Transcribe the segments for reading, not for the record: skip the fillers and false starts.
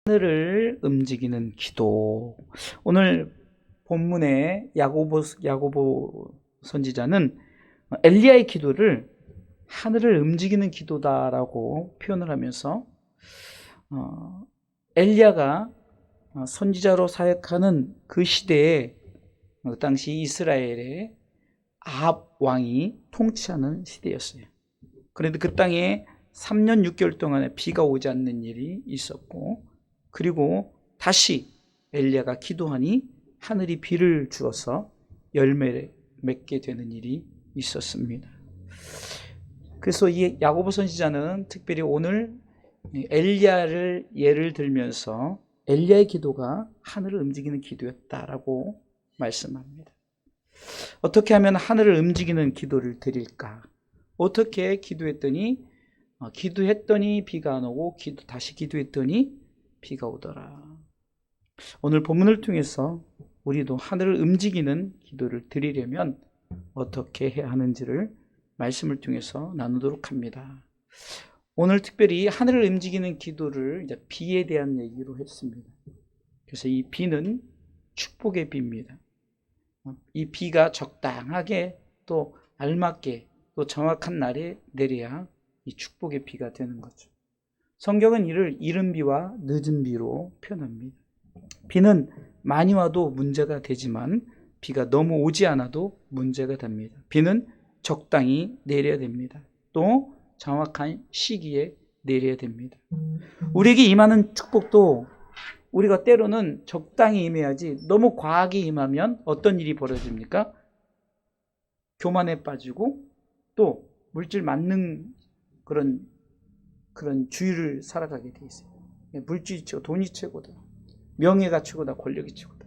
하늘을 움직이는 기도. 오늘 본문의 야고보 선지자는 엘리야의 기도를 하늘을 움직이는 기도다라고 표현을 하면서 엘리야가 선지자로 사역하는 그 시대에 그 당시 이스라엘의 아합 왕이 통치하는 시대였어요. 그런데 그 땅에 3년 6개월 동안에 비가 오지 않는 일이 있었고, 그리고 다시 엘리야가 기도하니 하늘이 비를 주어서 열매를 맺게 되는 일이 있었습니다. 그래서 이 야고보 선지자는 특별히 오늘 엘리야를 예를 들면서 엘리야의 기도가 하늘을 움직이는 기도였다라고 말씀합니다. 어떻게 하면 하늘을 움직이는 기도를 드릴까? 어떻게 기도했더니 비가 안 오고 다시 기도했더니 비가 오더라. 오늘 본문을 통해서 우리도 하늘을 움직이는 기도를 드리려면 어떻게 해야 하는지를 말씀을 통해서 나누도록 합니다. 오늘 특별히 하늘을 움직이는 기도를 이제 비에 대한 얘기로 했습니다. 그래서 이 비는 축복의 비입니다. 이 비가 적당하게 또 알맞게 또 정확한 날에 내려야 이 축복의 비가 되는 거죠. 성경은 이를 이른 비와 늦은 비로 표현합니다. 비는 많이 와도 문제가 되지만 비가 너무 오지 않아도 문제가 됩니다. 비는 적당히 내려야 됩니다. 또 정확한 시기에 내려야 됩니다. 우리에게 임하는 축복도 우리가 때로는 적당히 임해야지 너무 과하게 임하면 어떤 일이 벌어집니까? 교만에 빠지고 또 물질 맞는 그런 주의를 살아가게 돼 있어요. 물질이 최고, 돈이 최고다. 명예가 최고다. 권력이 최고다.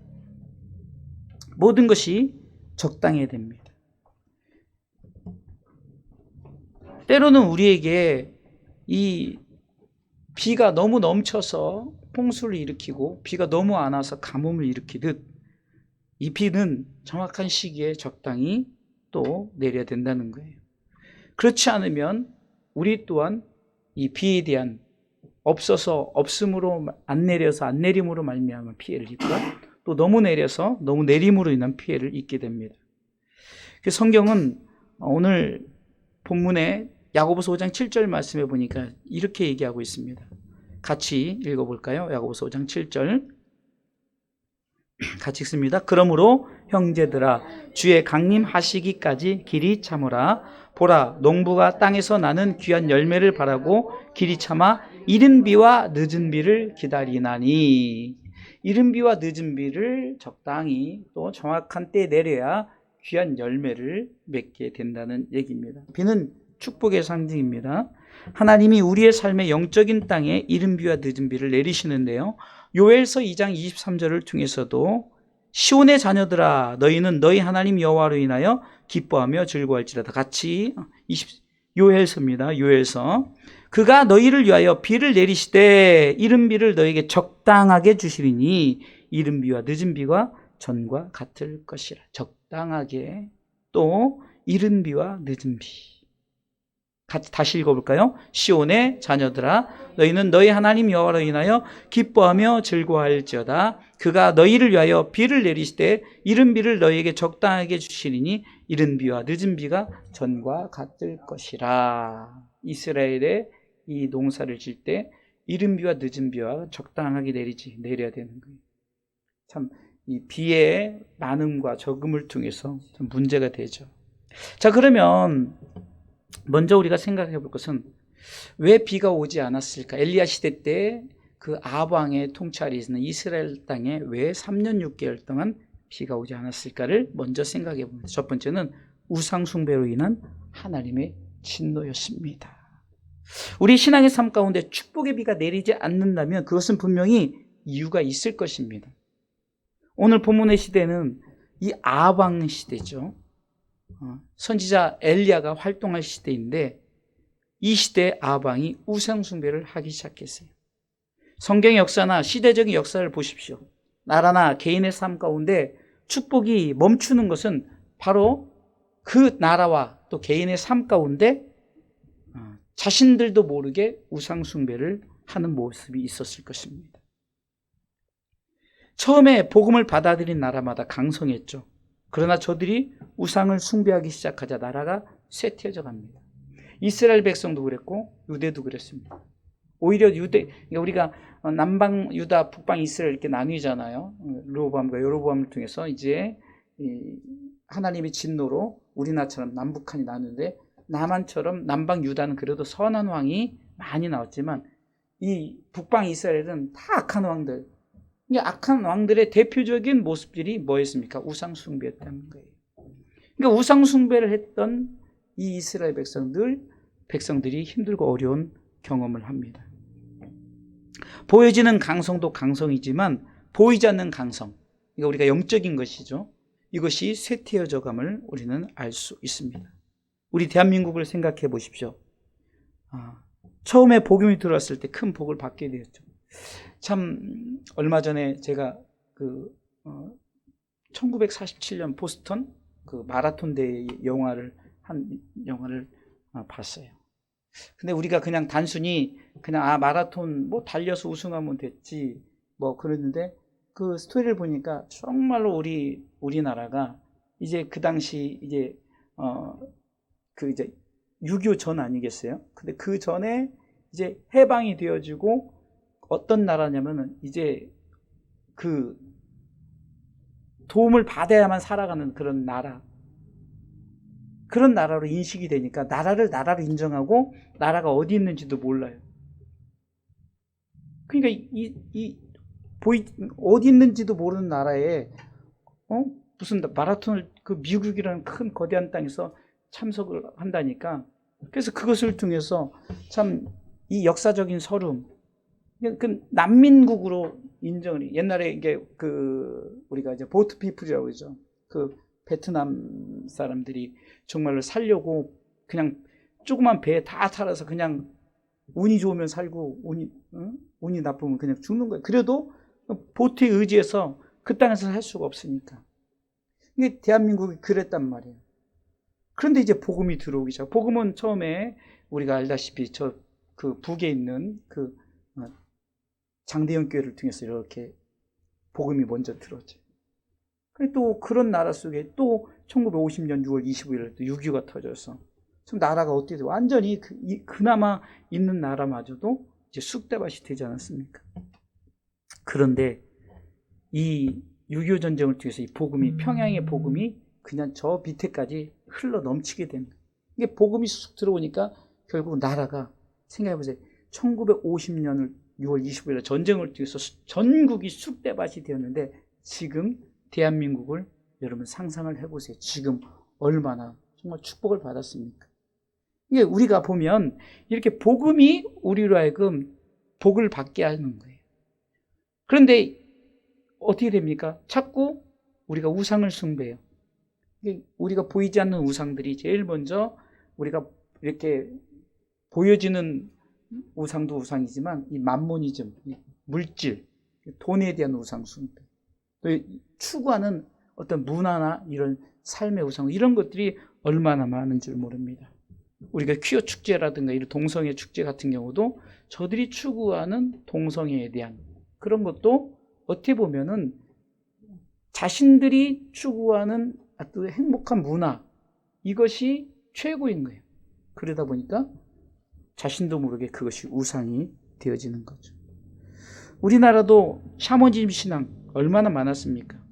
모든 것이 적당해야 됩니다. 때로는 우리에게 이 비가 너무 넘쳐서 홍수를 일으키고 비가 너무 안 와서 가뭄을 일으키듯 이 비는 정확한 시기에 적당히 또 내려야 된다는 거예요. 그렇지 않으면 우리 또한 이 비에 대한 없음으로 안 내림으로 말미암은 피해를 입고 또 너무 내려서 너무 내림으로 인한 피해를 입게 됩니다. 성경은 오늘 본문에 야고보서 5장 7절 말씀해 보니까 이렇게 얘기하고 있습니다. 같이 읽어볼까요? 야고보서 5장 7절 같이 읽습니다. 그러므로 형제들아 주의 강림하시기까지 길이 참으라. 보라 농부가 땅에서 나는 귀한 열매를 바라고 길이 참아 이른 비와 늦은 비를 기다리나니. 이른 비와 늦은 비를 적당히 또 정확한 때에 내려야 귀한 열매를 맺게 된다는 얘기입니다. 비는 축복의 상징입니다. 하나님이 우리의 삶의 영적인 땅에 이른 비와 늦은 비를 내리시는데요. 요엘서 2장 23절을 통해서도 시온의 자녀들아 너희는 너희 하나님 여호와로 인하여 기뻐하며 즐거워할지라다. 같이 요엘서입니다. 요엘서. 그가 너희를 위하여 비를 내리시되 이른 비를 너희에게 적당하게 주시리니 이른 비와 늦은 비가 전과 같을 것이라. 적당하게 또 이른 비와 늦은 비. 같이 다시 읽어볼까요? 시온의 자녀들아 너희는 너희 하나님 여호와로 인하여 기뻐하며 즐거워할지어다. 그가 너희를 위하여 비를 내리시되 이른 비를 너희에게 적당하게 주시리니 이른 비와 늦은 비가 전과 같을 것이라. 이스라엘의 이 농사를 질 때 이른 비와 늦은 비와 적당하게 내려야 되는 거예요. 참 이 비의 많음과 적음을 통해서 좀 문제가 되죠. 자, 그러면 먼저 우리가 생각해 볼 것은 왜 비가 오지 않았을까? 엘리야 시대 때 그 아합 왕의 통치 아래 있는 이스라엘 땅에 왜 3년 6개월 동안 비가 오지 않았을까를 먼저 생각해 봅니다. 첫 번째는 우상 숭배로 인한 하나님의 진노였습니다. 우리 신앙의 삶 가운데 축복의 비가 내리지 않는다면 그것은 분명히 이유가 있을 것입니다. 오늘 본문의 시대는 이 아합 왕 시대죠. 선지자 엘리야가 활동할 시대인데 이 시대에 아합 왕이 우상 숭배를 하기 시작했어요. 성경의 역사나 시대적인 역사를 보십시오. 나라나 개인의 삶 가운데 축복이 멈추는 것은 바로 그 나라와 또 개인의 삶 가운데 자신들도 모르게 우상 숭배를 하는 모습이 있었을 것입니다. 처음에 복음을 받아들인 나라마다 강성했죠. 그러나 저들이 우상을 숭배하기 시작하자 나라가 쇠퇴해져 갑니다. 이스라엘 백성도 그랬고 유대도 그랬습니다. 오히려 그러니까 우리가 남방 유다, 북방 이스라엘 이렇게 나뉘잖아요. 르호보암과 여로보암을 통해서 이제 하나님의 진노로 우리나라처럼 남북한이 나누는데, 남한처럼 남방 유다는 그래도 선한 왕이 많이 나왔지만 이 북방 이스라엘은 다 악한 왕들. 이 악한 왕들의 대표적인 모습들이 뭐였습니까? 우상 숭배였다는 거예요. 그러니까 우상 숭배를 했던 이 이스라엘 백성들이 힘들고 어려운 경험을 합니다. 보여지는 강성도 강성이지만 보이지 않는 강성, 그러니까 우리가 영적인 것이죠. 이것이 쇠퇴해져 감을 우리는 알 수 있습니다. 우리 대한민국을 생각해 보십시오. 처음에 복음이 들어왔을 때 큰 복을 받게 되었죠. 참 얼마 전에 제가 1947년 보스턴 그 마라톤 대회 영화를 봤어요. 근데 우리가 그냥 단순히 그냥 마라톤 뭐 달려서 우승하면 됐지 뭐 그랬는데, 그 스토리를 보니까 정말로 우리나라가 이제 그 당시 이제 이제 6.25 전 아니겠어요? 근데 그 전에 이제 해방이 되어지고 어떤 나라냐면은 이제 그 도움을 받아야만 살아가는 그런 나라로 인식이 되니까 나라를 인정하고 나라가 어디 있는지도 몰라요. 그러니까 어디 있는지도 모르는 나라에 무슨 마라톤을 그 미국이라는 큰 거대한 땅에서 참석을 한다니까. 그래서 그것을 통해서 참 이 역사적인 서름, 그 난민국으로 인정을, 옛날에 이게 우리가 이제 보트 피플이라고 그러죠. 그 베트남 사람들이 정말로 살려고 그냥 조그만 배에 다 탈아서 그냥 운이 좋으면 살고 운이 나쁘면 그냥 죽는 거예요. 그래도 보트에 의지해서 그 땅에서 살 수가 없으니까. 이게 대한민국이 그랬단 말이에요. 그런데 이제 복음이 들어오기 시작. 복음은 처음에 우리가 알다시피 그 북에 있는 그 장대현 교회를 통해서 이렇게 복음이 먼저 들어오죠. 또 그런 나라 속에 또 1950년 6월 25일에 또 6.25가 터져서 지금 나라가 어떻게 돼? 완전히 그나마 있는 나라마저도 이제 쑥대밭이 되지 않았습니까? 그런데 이 6.25 전쟁을 통해서 이 복음이, 평양의 복음이 그냥 저 밑에까지 흘러 넘치게 됩니다. 이게 복음이 쑥 들어오니까 결국 나라가, 생각해보세요. 1950년을 6월 25일에 전쟁을 통해서 전국이 쑥대밭이 되었는데 지금 대한민국을 여러분 상상을 해보세요. 지금 얼마나 정말 축복을 받았습니까? 이게 우리가 보면 이렇게 복음이 우리로 하여금 복을 받게 하는 거예요. 그런데 어떻게 됩니까? 자꾸 우리가 우상을 숭배해요. 우리가 보이지 않는 우상들이 제일 먼저, 우리가 이렇게 보여지는 우상도 우상이지만 이 만모니즘, 물질, 돈에 대한 우상 숭배, 또 추구하는 어떤 문화나 이런 삶의 우상, 이런 것들이 얼마나 많은 줄 모릅니다. 우리가 퀴어 축제라든가 이런 동성애 축제 같은 경우도 저들이 추구하는 동성애에 대한 그런 것도 어떻게 보면은 자신들이 추구하는 아주 행복한 문화, 이것이 최고인 거예요. 그러다 보니까 자신도 모르게 그것이 우상이 되어지는 거죠. 우리나라도 샤머니즘 신앙 얼마나 많았습니까?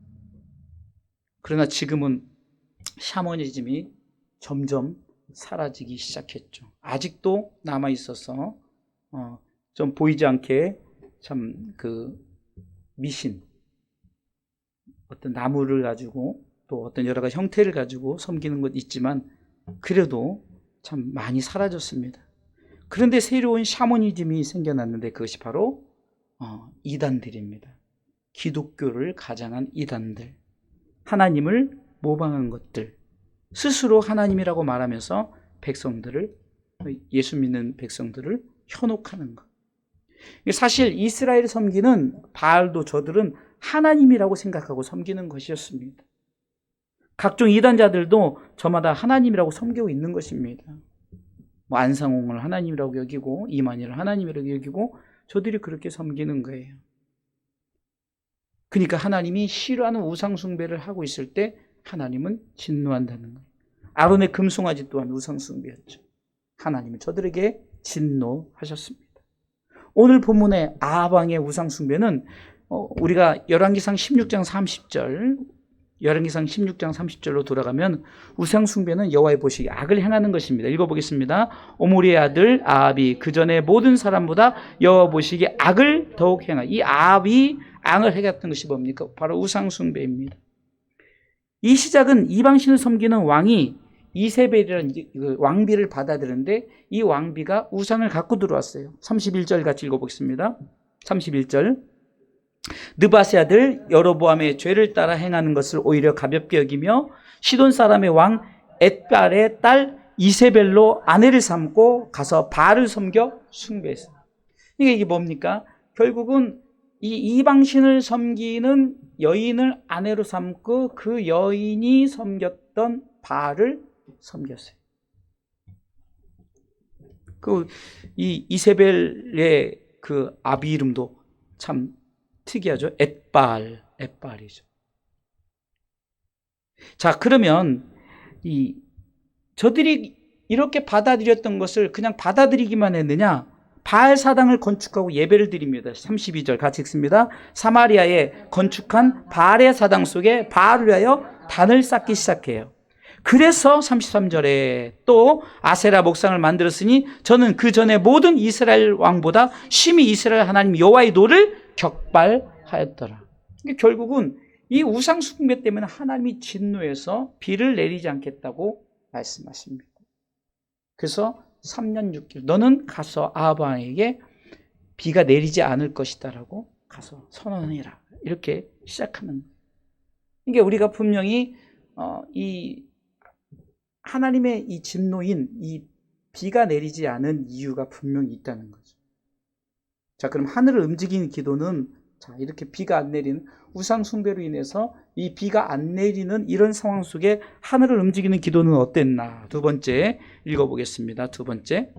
그러나 지금은 샤머니즘이 점점 사라지기 시작했죠. 아직도 남아 있어서 좀 보이지 않게 참 미신, 어떤 나무를 가지고 또 어떤 여러 가지 형태를 가지고 섬기는 것 있지만 그래도 참 많이 사라졌습니다. 그런데 새로운 샤머니즘이 생겨났는데 그것이 바로 이단들입니다. 기독교를 가장한 이단들, 하나님을 모방한 것들, 스스로 하나님이라고 말하면서 예수 믿는 백성들을 현혹하는 것. 사실 이스라엘 섬기는 바알도 저들은 하나님이라고 생각하고 섬기는 것이었습니다. 각종 이단자들도 저마다 하나님이라고 섬기고 있는 것입니다. 안상홍을 하나님이라고 여기고 이만희를 하나님이라고 여기고 저들이 그렇게 섬기는 거예요. 그러니까 하나님이 싫어하는 우상 숭배를 하고 있을 때 하나님은 진노한다는 거예요. 아론의 금송아지 또한 우상 숭배였죠. 하나님은 저들에게 진노하셨습니다. 오늘 본문의 아합 왕의 우상 숭배는 우리가 열왕기상 16장 30절, 열왕기상 16장 30절로 돌아가면 우상 숭배는 여호와의 보시기에 악을 행하는 것입니다. 읽어보겠습니다. 오므리의 아들 아합이 그 전에 모든 사람보다 여호와 보시기에 악을 더욱 행하. 이 아합이 악을 행했던 것이 뭡니까? 바로 우상 숭배입니다. 이 시작은 이방신을 섬기는 왕이 이세벨이라는 그 왕비를 받아들였는데 이 왕비가 우상을 갖고 들어왔어요. 31절 같이 읽어보겠습니다. 31절. 느밧의 아들 여로보암의 죄를 따라 행하는 것을 오히려 가볍게 여기며 시돈 사람의 왕 엣발의 딸 이세벨로 아내를 삼고 가서 바알을 섬겨 숭배했어요. 이게 뭡니까? 결국은 이 이방신을 섬기는 여인을 아내로 삼고 그 여인이 섬겼던 바알을 섬겼어요. 이 이세벨의 그 아비 이름도 참 특이하죠. 엣발이죠. 자, 그러면 저들이 이렇게 받아들였던 것을 그냥 받아들이기만 했느냐? 바알 사당을 건축하고 예배를 드립니다. 32절 같이 읽습니다. 사마리아에 건축한 바알의 사당 속에 바알을 위하여 단을 쌓기 시작해요. 그래서 33절에 또 아세라 목상을 만들었으니 저는 그 전에 모든 이스라엘 왕보다 심히 이스라엘 하나님 여호와의 도를 격발하였더라. 결국은 이 우상 숭배 때문에 하나님이 진노해서 비를 내리지 않겠다고 말씀하십니다. 그래서 3년 6개월 너는 가서 아합 왕에게 비가 내리지 않을 것이다라고 가서 선언해라. 이렇게 시작하는 거예요. 이게 우리가 분명히 이 하나님의 이 진노인 이 비가 내리지 않은 이유가 분명히 있다는 거죠. 자, 그럼 하늘을 움직이는 기도는 자, 이렇게 비가 안 내리는 우상 숭배로 인해서 이 비가 안 내리는 이런 상황 속에 하늘을 움직이는 기도는 어땠나? 두 번째 읽어보겠습니다. 두 번째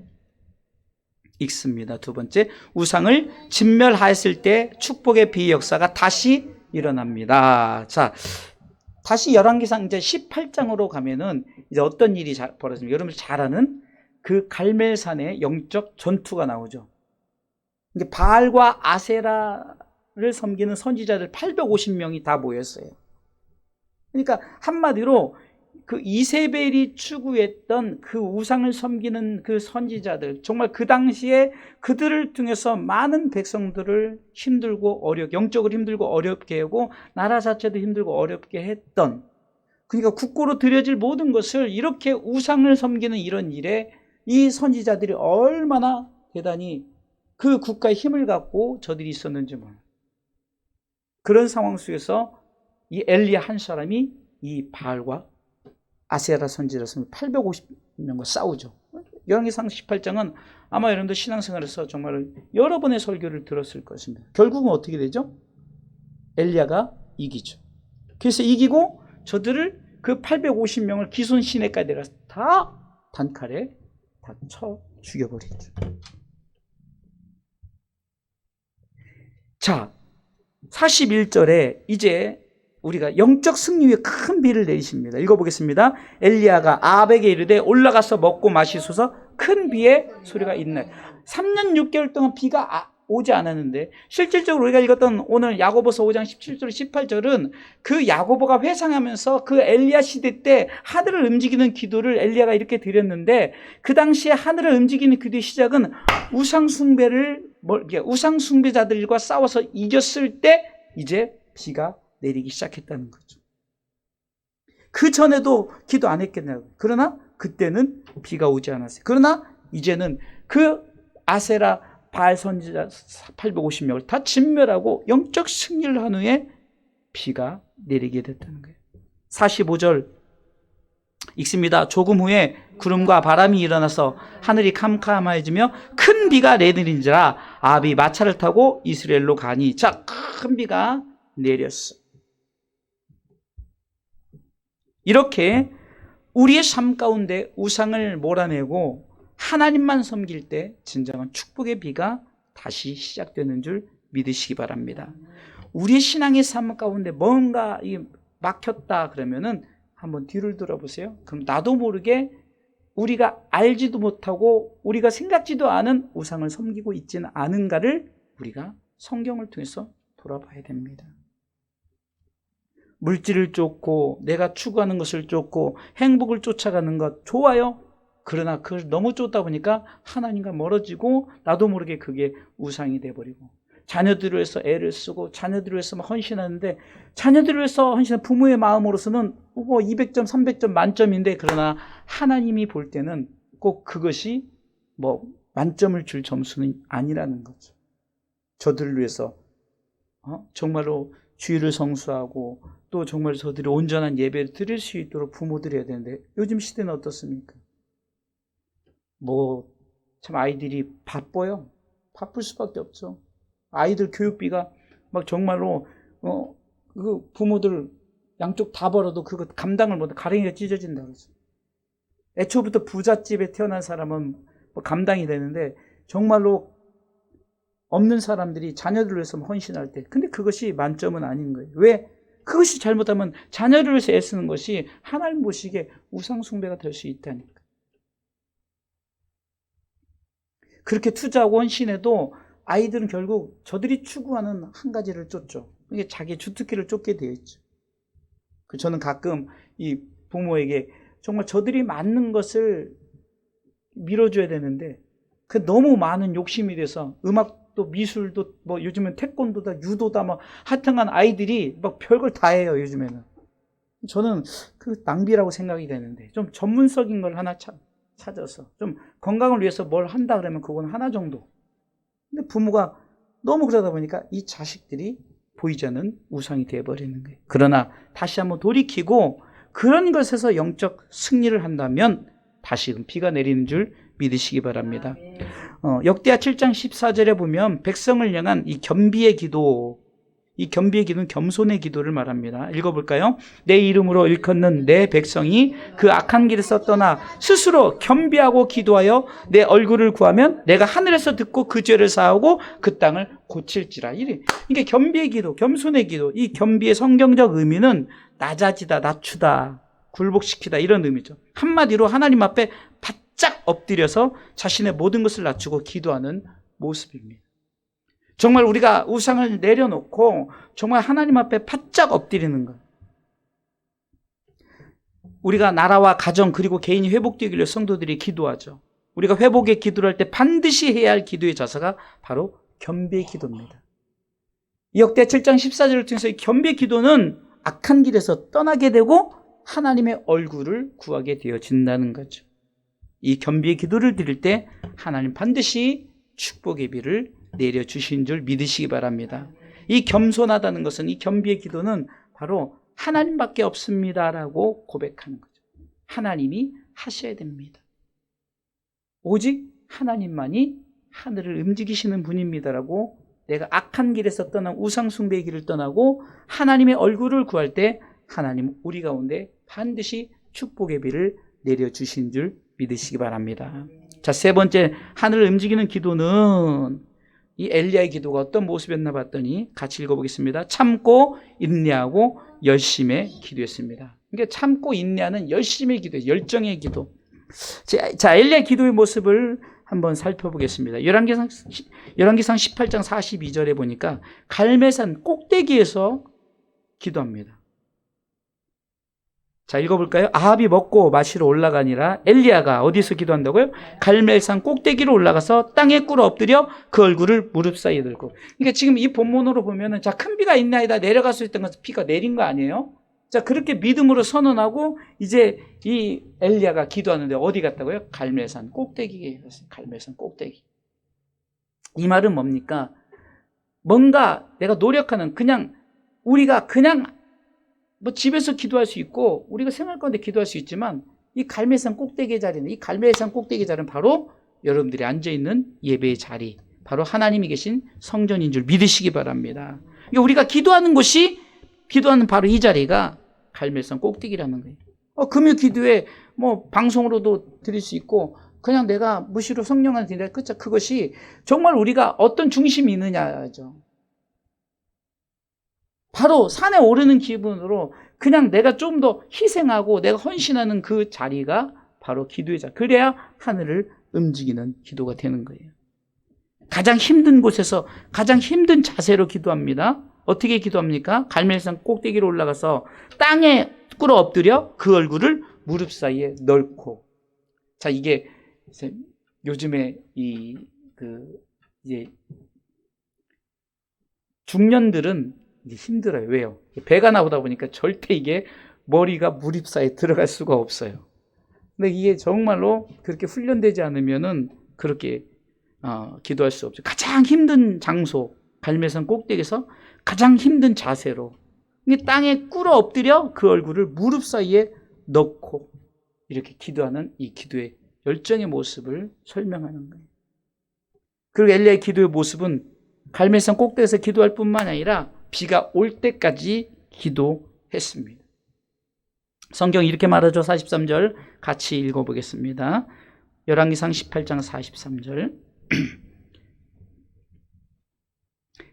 읽습니다. 두 번째 우상을 진멸하였을 때 축복의 비 역사가 다시 일어납니다. 자, 다시 열왕기상 이제 18장으로 가면은 이제 어떤 일이 벌어집니까? 여러분들 잘 아는 그 갈멜산의 영적 전투가 나오죠. 이게 바알과 아세라를 섬기는 선지자들 850명이 다 모였어요. 그러니까 한마디로 그 이세벨이 추구했던 그 우상을 섬기는 그 선지자들, 정말 그 당시에 그들을 통해서 많은 백성들을 힘들고 영적으로 힘들고 어렵게 하고 나라 자체도 힘들고 어렵게 했던, 그러니까 국고로 들여질 모든 것을 이렇게 우상을 섬기는 이런 일에 이 선지자들이 얼마나 대단히 그 국가의 힘을 갖고 저들이 있었는지 몰라요. 그런 상황 속에서 이 엘리야 한 사람이 이 바알과 아세라 선지자로서 850명과 싸우죠. 열왕기상 18장은 아마 여러분들 신앙생활에서 정말 여러 번의 설교를 들었을 것입니다. 결국은 어떻게 되죠? 엘리야가 이기죠. 그래서 이기고 저들을 그 850명을 기손 시내까지 내려서 다 단칼에 다 쳐 죽여버리죠. 자, 41절에 이제 우리가 영적 승리 위에 큰 비를 내리십니다. 읽어보겠습니다. 엘리야가 아합에게 이르되 올라가서 먹고 마시소서. 큰 비의 소리가 있나요? 3년 6개월 동안 비가 오지 않았는데 실질적으로 우리가 읽었던 오늘 야고보서 5장 17절 18절은 그 야고보가 회상하면서 그 엘리야 시대 때 하늘을 움직이는 기도를 엘리야가 이렇게 드렸는데 그 당시에 하늘을 움직이는 기도의 시작은 우상 숭배자들과 싸워서 이겼을 때 이제 비가 내리기 시작했다는 거죠. 그 전에도 기도 안 했겠냐고. 그러나 그때는 비가 오지 않았어요. 그러나 이제는 그 아세라 바알 선지자 850명을 다 진멸하고 영적 승리를 한 후에 비가 내리게 됐다는 거예요. 45절 읽습니다. 조금 후에 구름과 바람이 일어나서 하늘이 캄캄해지며 큰 비가 내리는지라 아합이 마차를 타고 이스라엘로 가니. 자, 큰 비가 내렸어. 이렇게 우리의 삶 가운데 우상을 몰아내고 하나님만 섬길 때 진정한 축복의 비가 다시 시작되는 줄 믿으시기 바랍니다. 우리의 신앙의 삶 가운데 뭔가 막혔다 그러면은 한번 뒤를 돌아보세요. 그럼 나도 모르게 우리가 알지도 못하고 우리가 생각지도 않은 우상을 섬기고 있지는 않은가를 우리가 성경을 통해서 돌아봐야 됩니다. 물질을 쫓고 내가 추구하는 것을 쫓고 행복을 쫓아가는 것 좋아요. 그러나 그걸 너무 쫓다 보니까 하나님과 멀어지고 나도 모르게 그게 우상이 돼버리고, 자녀들을 위해서 애를 쓰고 자녀들을 위해서 막 헌신하는데, 자녀들을 위해서 헌신한 부모의 마음으로서는 200점 300점 만점인데, 그러나 하나님이 볼 때는 꼭 그것이 만점을 줄 점수는 아니라는 거죠. 저들을 위해서 정말로 주일을 성수하고 또 정말 저들이 온전한 예배를 드릴 수 있도록 부모들이 해야 되는데, 요즘 시대는 어떻습니까? 참 아이들이 바빠요. 바쁠 수밖에 없죠. 아이들 교육비가 막 정말로 그 부모들 양쪽 다 벌어도 그거 감당을 못해. 가랭이가 찢어진다 그러죠. 애초부터 부잣집에 태어난 사람은 감당이 되는데, 정말로 없는 사람들이 자녀들을 위해서 헌신할 때, 근데 그것이 만점은 아닌 거예요. 왜? 그것이 잘못하면 자녀를 위해서 애쓰는 것이 하나님 보시기에 우상 숭배가 될 수 있다니까. 그렇게 투자하고 헌신해도 아이들은 결국 저들이 추구하는 한 가지를 쫓죠. 이게 자기 주특기를 쫓게 되어 있죠. 저는 가끔 이 부모에게 정말 저들이 맞는 것을 밀어줘야 되는데, 그 너무 많은 욕심이 돼서 음악도 미술도 요즘은 태권도다 유도다 하여튼간 아이들이 별걸 다 해요 요즘에는. 저는 그 낭비라고 생각이 되는데, 좀 전문적인 걸 하나 찾아서 좀 건강을 위해서 뭘 한다 그러면 그건 하나 정도. 근데 부모가 너무 그러다 보니까 이 자식들이 보이지 않는 우상이 되어버리는 거예요. 그러나 다시 한번 돌이키고 그런 것에서 영적 승리를 한다면 다시금 비가 내리는 줄 믿으시기 바랍니다. 역대하 7장 14절에 보면 백성을 향한 이 겸비의 기도, 이 겸비의 기도는 겸손의 기도를 말합니다. 읽어볼까요? 내 이름으로 일컫는 내 백성이 그 악한 길에서 떠나 스스로 겸비하고 기도하여 내 얼굴을 구하면 내가 하늘에서 듣고 그 죄를 사하고 그 땅을 고칠지라. 이게 겸비의 기도, 겸손의 기도. 이 겸비의 성경적 의미는 낮아지다, 낮추다, 굴복시키다, 이런 의미죠. 한마디로 하나님 앞에 바짝 엎드려서 자신의 모든 것을 낮추고 기도하는 모습입니다. 정말 우리가 우상을 내려놓고 정말 하나님 앞에 바짝 엎드리는 것. 우리가 나라와 가정 그리고 개인이 회복되기 위해 성도들이 기도하죠. 우리가 회복의 기도를 할 때 반드시 해야 할 기도의 자세가 바로 겸비의 기도입니다. 역대 7장 14절을 통해서 이 겸비의 기도는 악한 길에서 떠나게 되고 하나님의 얼굴을 구하게 되어진다는 거죠. 이 겸비의 기도를 드릴 때 하나님 반드시 축복의 비를 내려주신 줄 믿으시기 바랍니다. 이 겸손하다는 것은, 이 겸비의 기도는 바로 하나님밖에 없습니다라고 고백하는 거죠. 하나님이 하셔야 됩니다. 오직 하나님만이 하늘을 움직이시는 분입니다라고, 내가 악한 길에서 떠난 우상 숭배의 길을 떠나고 하나님의 얼굴을 구할 때 하나님 우리 가운데 반드시 축복의 비를 내려주신 줄 믿으시기 바랍니다. 자, 세 번째 하늘을 움직이는 기도는 이 엘리야의 기도가 어떤 모습이었나 봤더니 같이 읽어보겠습니다. 참고 인내하고 열심히 기도했습니다. 그러니까 참고 인내하는 열심의 기도, 열정의 기도. 자, 엘리야의 기도의 모습을 한번 살펴보겠습니다. 열왕기상 18장 42절에 보니까 갈멜산 꼭대기에서 기도합니다. 자, 읽어볼까요? 아합이 먹고 마시러 올라가니라. 엘리야가 어디서 기도한다고요? 갈멜산 꼭대기로 올라가서 땅에 꿇어 엎드려 그 얼굴을 무릎 사이에 들고. 그러니까 지금 이 본문으로 보면은, 자, 큰 비가 있나이다, 내려갈 수 있던 것은 비가 내린 거 아니에요? 자, 그렇게 믿음으로 선언하고 이제 이 엘리야가 기도하는데 어디 갔다고요? 갈멜산 꼭대기에 갔어요. 갈멜산 꼭대기. 이 말은 뭡니까? 뭔가 내가 노력하는, 우리가 집에서 기도할 수 있고 우리가 생활 가운데 기도할 수 있지만, 이 갈멜산 꼭대기 자리는, 이 갈멜산 꼭대기 자리는 바로 여러분들이 앉아있는 예배의 자리, 바로 하나님이 계신 성전인 줄 믿으시기 바랍니다. 그러니까 우리가 기도하는 곳이, 기도하는 바로 이 자리가 갈멜산 꼭대기라는 거예요. 금요 기도에 방송으로도 드릴 수 있고 그냥 내가 무시로 성령 안에 드린다. 그것이 정말 우리가 어떤 중심이 있느냐죠. 바로 산에 오르는 기분으로 그냥 내가 좀 더 희생하고 내가 헌신하는 그 자리가 바로 기도의 자리. 그래야 하늘을 움직이는 기도가 되는 거예요. 가장 힘든 곳에서 가장 힘든 자세로 기도합니다. 어떻게 기도합니까? 갈멜산 꼭대기로 올라가서 땅에 꿇어 엎드려 그 얼굴을 무릎 사이에 넣고. 자, 이게 요즘에 이제 중년들은 이게 힘들어요. 왜요? 배가 나오다 보니까 절대 이게 머리가 무릎 사이에 들어갈 수가 없어요. 근데 이게 정말로 그렇게 훈련되지 않으면은 그렇게 기도할 수 없죠. 가장 힘든 장소, 갈멜산 꼭대기에서 가장 힘든 자세로 땅에 꿇어 엎드려 그 얼굴을 무릎 사이에 넣고 이렇게 기도하는 이 기도의 열정의 모습을 설명하는 거예요. 그리고 엘리야의 기도의 모습은 갈멜산 꼭대기에서 기도할 뿐만 아니라 비가 올 때까지 기도했습니다. 성경이 이렇게 말하죠. 43절 같이 읽어보겠습니다. 열왕기상 18장 43절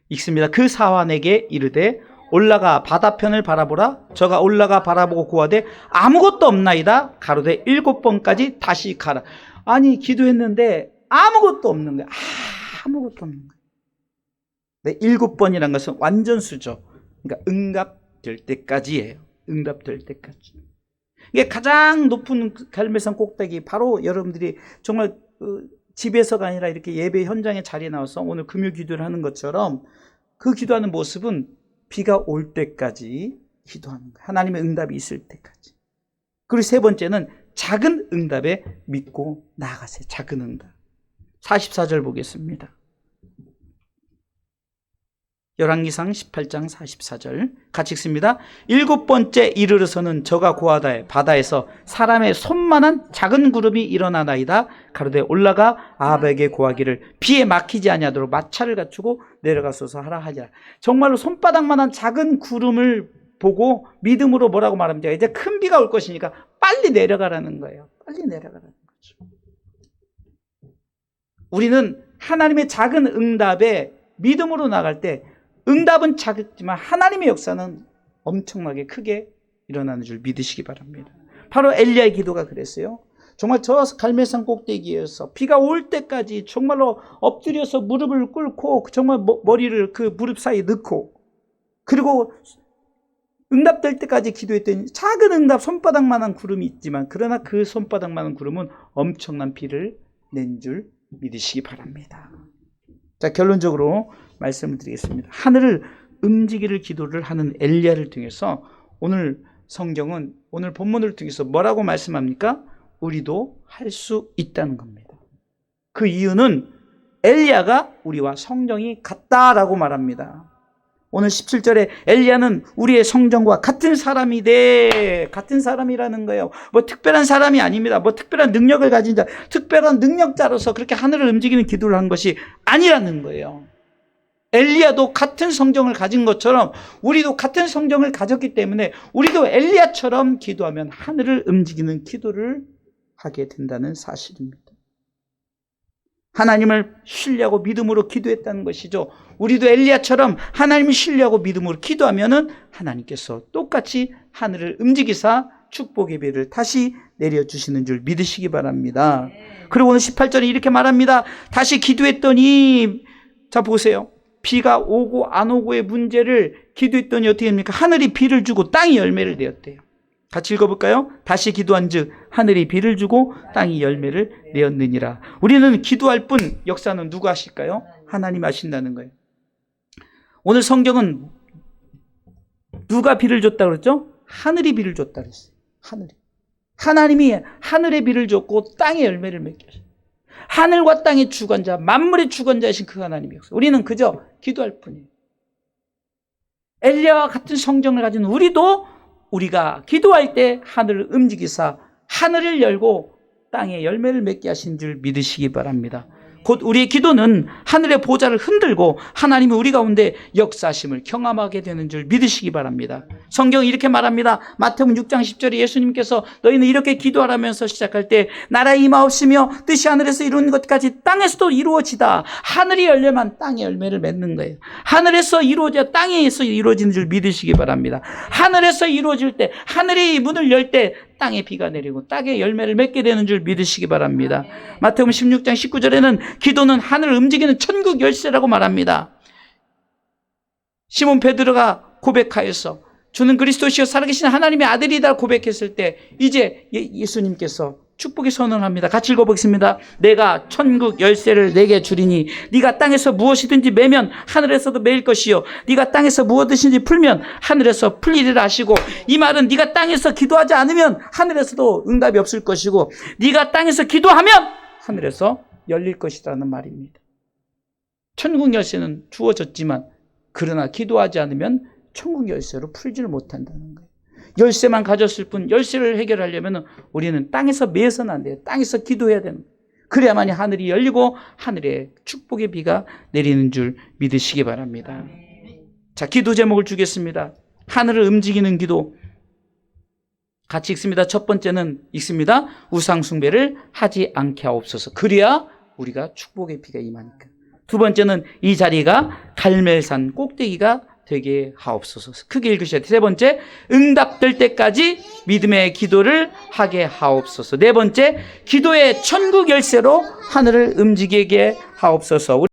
읽습니다. 그 사환에게 이르되 올라가 바다편을 바라보라. 저가 올라가 바라보고 고하되 아무것도 없나이다. 가로되 7번까지 다시 가라. 아니 기도했는데 아무것도 없는 거야. 아무것도 없는 거야. 네, 7번이란 것은 완전수죠. 그러니까 응답될 때까지예요. 응답될 때까지. 이게 가장 높은 갈멜산 꼭대기, 바로 여러분들이 정말 집에서가 아니라 이렇게 예배 현장의 자리에 나와서 오늘 금요 기도를 하는 것처럼 그 기도하는 모습은 비가 올 때까지 기도하는 거예요. 하나님의 응답이 있을 때까지. 그리고 세 번째는 작은 응답에 믿고 나아가세요. 작은 응답. 44절 보겠습니다. 열왕기상 18장 44절 같이 읽습니다. 7번째 이르러서는 저가 고하다에 바다에서 사람의 손만한 작은 구름이 일어나나이다. 가로되 올라가 아합에게 고하기를 비에 막히지 아니하도록 마차를 갖추고 내려가소서 하라 하자. 정말로 손바닥만한 작은 구름을 보고 믿음으로 뭐라고 말합니까? 이제 큰 비가 올 것이니까 빨리 내려가라는 거예요. 빨리 내려가라는 거죠. 우리는 하나님의 작은 응답에 믿음으로 나갈 때 응답은 작지만 하나님의 역사는 엄청나게 크게 일어나는 줄 믿으시기 바랍니다. 바로 엘리야의 기도가 그랬어요. 정말 저 갈멜산 꼭대기에서 비가 올 때까지 정말로 엎드려서 무릎을 꿇고 정말 머리를 그 무릎 사이에 넣고 그리고 응답될 때까지 기도했더니 작은 응답 손바닥만한 구름이 있지만 그러나 그 손바닥만한 구름은 엄청난 비를 낸 줄 믿으시기 바랍니다. 자, 결론적으로 말씀을 드리겠습니다. 하늘을 움직이를 기도를 하는 엘리야를 통해서 오늘 성경은 오늘 본문을 통해서 뭐라고 말씀합니까? 우리도 할 수 있다는 겁니다. 그 이유는 엘리야가 우리와 성정이 같다라고 말합니다. 오늘 17절에 엘리야는 우리의 성정과 같은 사람이 돼. 같은 사람이라는 거예요. 뭐 특별한 사람이 아닙니다. 뭐 특별한 능력을 가진 자, 특별한 능력자로서 그렇게 하늘을 움직이는 기도를 한 것이 아니라는 거예요. 엘리야도 같은 성정을 가진 것처럼 우리도 같은 성정을 가졌기 때문에 우리도 엘리야처럼 기도하면 하늘을 움직이는 기도를 하게 된다는 사실입니다. 하나님을 신뢰하고 믿음으로 기도했다는 것이죠. 우리도 엘리야처럼 하나님을 신뢰하고 믿음으로 기도하면은 하나님께서 똑같이 하늘을 움직이사 축복의 비를 다시 내려주시는 줄 믿으시기 바랍니다. 그리고 오늘 18절에 이렇게 말합니다. 다시 기도했더니 자 보세요. 비가 오고 안 오고의 문제를 기도했더니 어떻게 됩니까? 하늘이 비를 주고 땅이 열매를 내었대요. 같이 읽어볼까요? 다시 기도한 즉 하늘이 비를 주고 땅이 열매를 내었느니라. 우리는 기도할 뿐 역사는 누가 하실까요? 하나님 하신다는 거예요. 오늘 성경은 누가 비를 줬다고 그랬죠? 하늘이 비를 줬다고 그랬어요. 하나님이 하늘에 비를 줬고 땅에 열매를 맺게 하셨어요. 하늘과 땅의 주관자, 만물의 주관자이신 그 하나님의 역사. 우리는 그저 기도할 뿐이에요. 엘리야와 같은 성정을 가진 우리가 기도할 때 하늘을 움직이사 하늘을 열고 땅에 열매를 맺게 하신 줄 믿으시기 바랍니다. 곧 우리의 기도는 하늘의 보좌를 흔들고 하나님이 우리 가운데 역사심을 경험하게 되는 줄 믿으시기 바랍니다. 성경이 이렇게 말합니다. 마태복음 6장 10절에 예수님께서 너희는 이렇게 기도하라면서 시작할 때 나라의 임하옵시며 뜻이 하늘에서 이루는 것까지 땅에서도 이루어지다. 하늘이 열려만 땅에 열매를 맺는 거예요. 하늘에서 이루어져 땅에서 이루어지는 줄 믿으시기 바랍니다. 하늘에서 이루어질 때, 하늘이 문을 열 때 땅에 비가 내리고 땅에 열매를 맺게 되는 줄 믿으시기 바랍니다. 마태복음 16장 19절에는 기도는 하늘을 움직이는 천국 열쇠라고 말합니다. 시몬 베드로가 고백하여서 주는 그리스도시요 살아계신 하나님의 아들이다 고백했을 때 이제 예수님께서 축복의 선언을 합니다. 같이 읽어보겠습니다. 내가 천국 열쇠를 내게 주리니 네가 땅에서 무엇이든지 매면 하늘에서도 매일 것이요 네가 땅에서 무엇이든지 풀면 하늘에서 풀리리라 하시고, 이 말은 네가 땅에서 기도하지 않으면 하늘에서도 응답이 없을 것이고 네가 땅에서 기도하면 하늘에서 열릴 것이라는 말입니다. 천국 열쇠는 주어졌지만 그러나 기도하지 않으면 천국 열쇠로 풀지를 못한다는 거예요. 열쇠만 가졌을 뿐 열쇠를 해결하려면 우리는 땅에서 매서는 안 돼요. 땅에서 기도해야 되는 거예요. 그래야만이 하늘이 열리고 하늘에 축복의 비가 내리는 줄 믿으시기 바랍니다. 자, 기도 제목을 주겠습니다. 하늘을 움직이는 기도. 같이 읽습니다. 첫 번째는 읽습니다. 우상 숭배를 하지 않게 하옵소서. 그래야 우리가 축복의 비가 임하니까. 두 번째는 이 자리가 갈멜산 꼭대기가 되게 하옵소서. 크게 읽으셔야 돼요. 세 번째, 응답될 때까지 믿음의 기도를 하게 하옵소서. 네 번째, 기도의 천국 열쇠로 하늘을 움직이게 하옵소서.